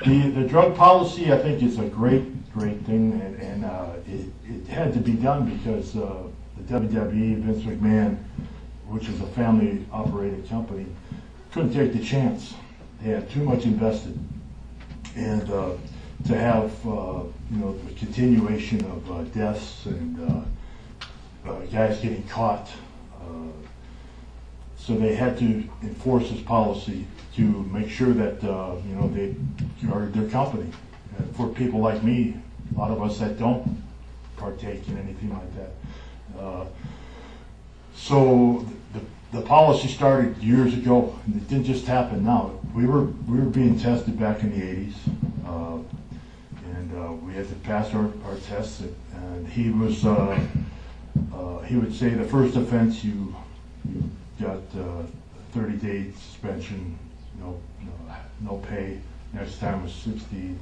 The drug policy, I think, is a great thing, and it had to be done because the WWE, Vince McMahon, which is a family-operated company, couldn't take the chance. They had too much invested, and to have the continuation of deaths and guys getting caught, so they had to enforce this policy to make sure that they are their company. For people like me, a lot of us that don't partake in anything like that. So the policy started years ago, and it didn't just happen now. We were being tested back in the 80s, and we had to pass our tests. And he would say the first offense you got 30-day suspension, no pay. Next time was 60.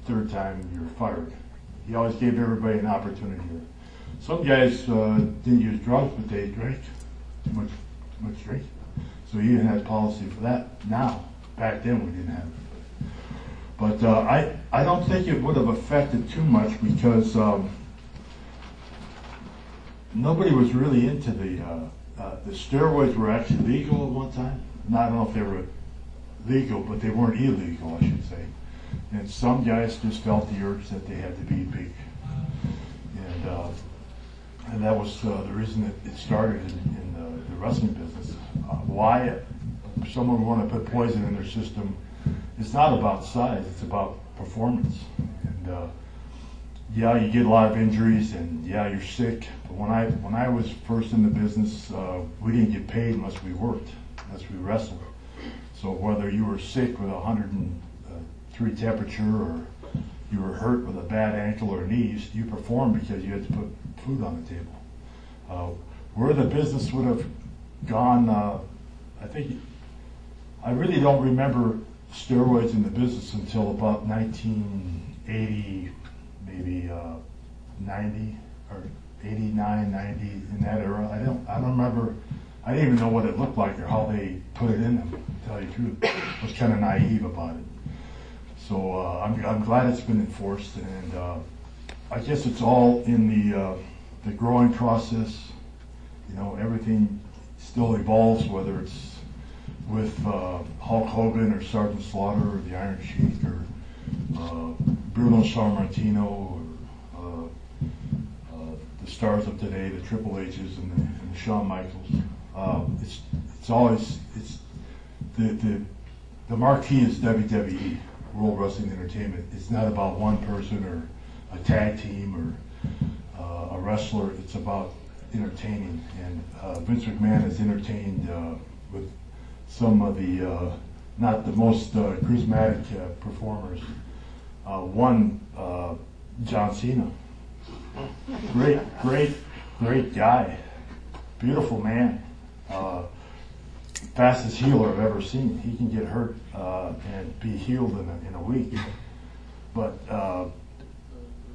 Third time you're fired. He always gave everybody an opportunity. Some guys didn't use drugs, but they drank too much drink. So he even had policy for that. Now, back then we didn't have it. But I don't think it would have affected too much because nobody was really into the steroids were actually legal at one time. Now, I don't know if they were legal, but they weren't illegal, I should say. And some guys just felt the urge that they had to be big. And that was the reason that it started in the wrestling business. Why someone would want to put poison in their system, it's not about size, it's about performance. And yeah, you get a lot of injuries, and yeah, you're sick. But when I was first in the business, we didn't get paid unless we worked, unless we wrestled. So whether you were sick with 103 temperature, or you were hurt with a bad ankle or knee, you performed because you had to put food on the table. Where the business would have gone, I really don't remember steroids in the business until about 1980, maybe 90 or 89, 90, in that era. I don't remember. I didn't even know what it looked like or how they put it in them, to tell you the truth. I was kind of naive about it. So I'm glad it's been enforced, and I guess it's all in the growing process. Everything still evolves, whether it's with Hulk Hogan or Sgt Slaughter or the Iron Sheik or Bruno Sammartino or the stars of today, the Triple H's and the Shawn Michaels. It's always the marquee is WWE, World Wrestling Entertainment. It's not about one person or a tag team or a wrestler. It's about entertaining, and Vince McMahon has entertained with some of the not the most charismatic performers. One, John Cena, great guy, beautiful man, fastest healer I've ever seen. He can get hurt and be healed in a week, but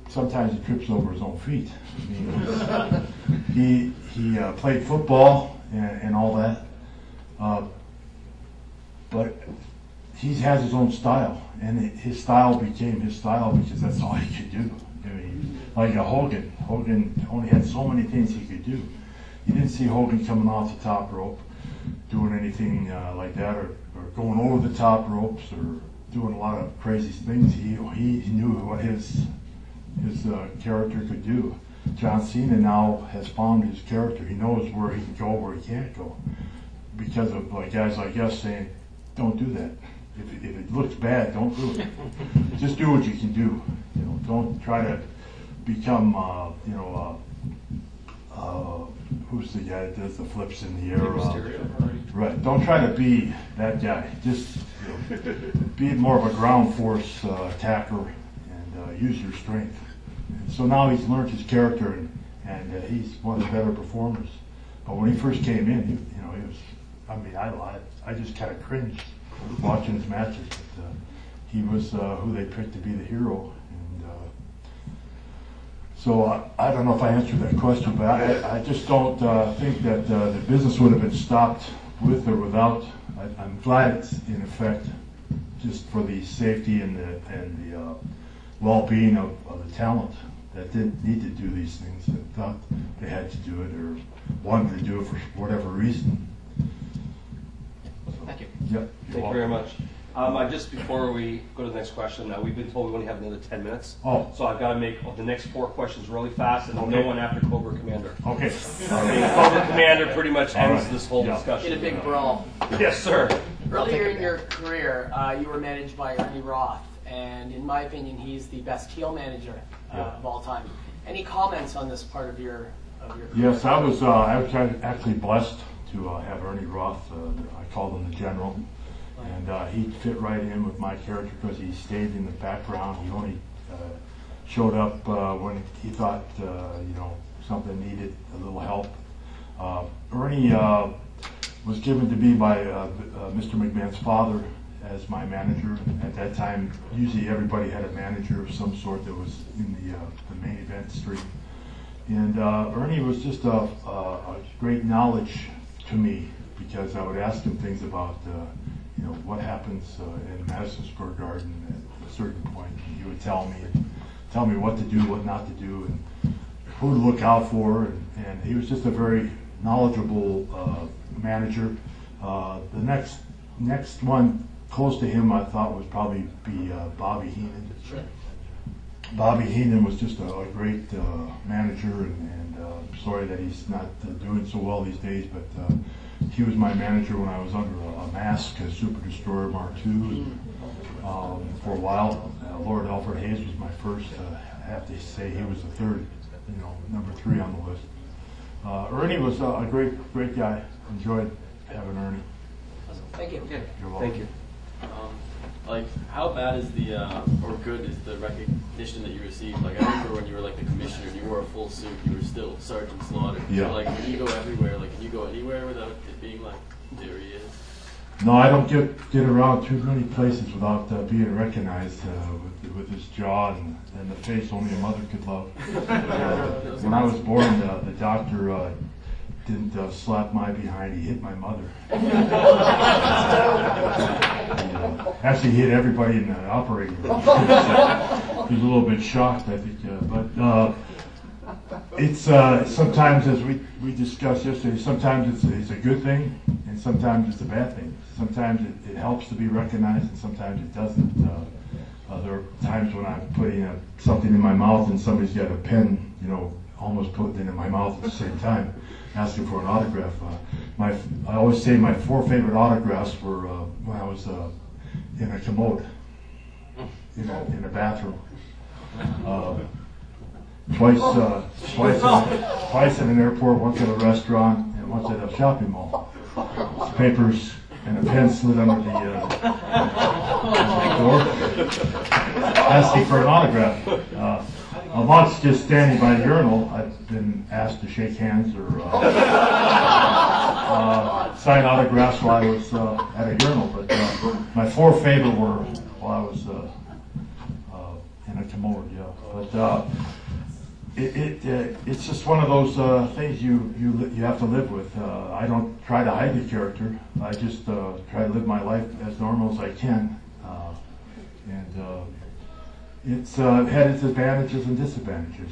sometimes he trips over his own feet. I mean, he played football and all that, but he has his own style, and his style became his style because that's all he could do. I mean, like a Hogan only had so many things he could do. You didn't see Hogan coming off the top rope, doing anything like that, or going over the top ropes, or doing a lot of crazy things. He knew what his character could do. John Cena now has found his character. He knows where he can go, where he can't go, because of guys like us saying, "Don't do that. If it looks bad, don't do it. Just do what you can do. Don't try to become who's the guy that does the flips in the air? Right. Don't try to be that guy. Just be more of a ground force attacker and use your strength." And so now he's learned his character, and he's one of the better performers. But when he first came in, he was. I mean, I just kind of cringed watching his matches. But he was who they picked to be the hero. So I don't know if I answered that question, but I just don't think that the business would have been stopped with or without. I'm glad it's in effect just for the safety and the well-being of the talent that didn't need to do these things, that thought they had to do it or wanted to do it for whatever reason. Thank you. Yep. Thank you very much. Just before we go to the next question, we've been told we only have another 10 minutes. Oh. So I've got to make the next 4 questions really fast, and no one after Cobra Commander. Okay. Cobra Commander pretty much ends this whole discussion. In a big brawl. Yes, sir. Earlier in your career, you were managed by Ernie Roth, and in my opinion, he's the best heel manager of all time. Any comments on this part of your career? Yes, I was actually blessed to have Ernie Roth. I called him the General. And he fit right in with my character because he stayed in the background. He only showed up when he thought, something needed a little help. Ernie was given to me by Mr. McMahon's father as my manager. At that time, usually everybody had a manager of some sort that was in the main event street. And Ernie was just a great knowledge to me because I would ask him things about what happens in Madison Square Garden at a certain point. And he would tell me what to do, what not to do, and who to look out for. And he was just a very knowledgeable manager. The next one close to him, I thought, would probably be Bobby Heenan. Sure. Bobby Heenan was just a great manager, and sorry that he's not doing so well these days, but he was my manager when I was under a mask, a Super Destroyer Mark II. For a while, Lord Alfred Hayes was my first. I have to say he was the third, number 3 on the list. Ernie was a great guy. Enjoyed having Ernie. Thank you. You're welcome. Thank you. How bad is or good is the recognition that you received? Like, I remember when you were the commissioner and you wore a full suit, you were still Sgt Slaughter. Yeah. So, when you go everywhere, can you go anywhere without it being there he is? No, I don't get around too many places without being recognized with his jaw and the face only a mother could love. When I was born, the doctor didn't slap my behind, he hit my mother. Actually hit everybody in the operating room. He was a little bit shocked, I think. But it's sometimes, as we discussed yesterday, sometimes it's a good thing, and sometimes it's a bad thing. Sometimes it helps to be recognized, and sometimes it doesn't. There are times when I'm putting something in my mouth, and somebody's got a pen, almost put it in my mouth at the same time, asking for an autograph. I always say my 4 favorite autographs were when I was in a commode, in a bathroom. Twice at an airport, once at a restaurant, and once at a shopping mall. Papers and a pen slid under the door, asking for an autograph. Once just standing by the urinal, I've been asked to shake hands or sign autographs while I was at a urinal. But my 4 favorite were while I was in a commode. Yeah, but it's just one of those things you have to live with. I don't try to hide the character. I just try to live my life as normal as I can, and it's had its advantages and disadvantages.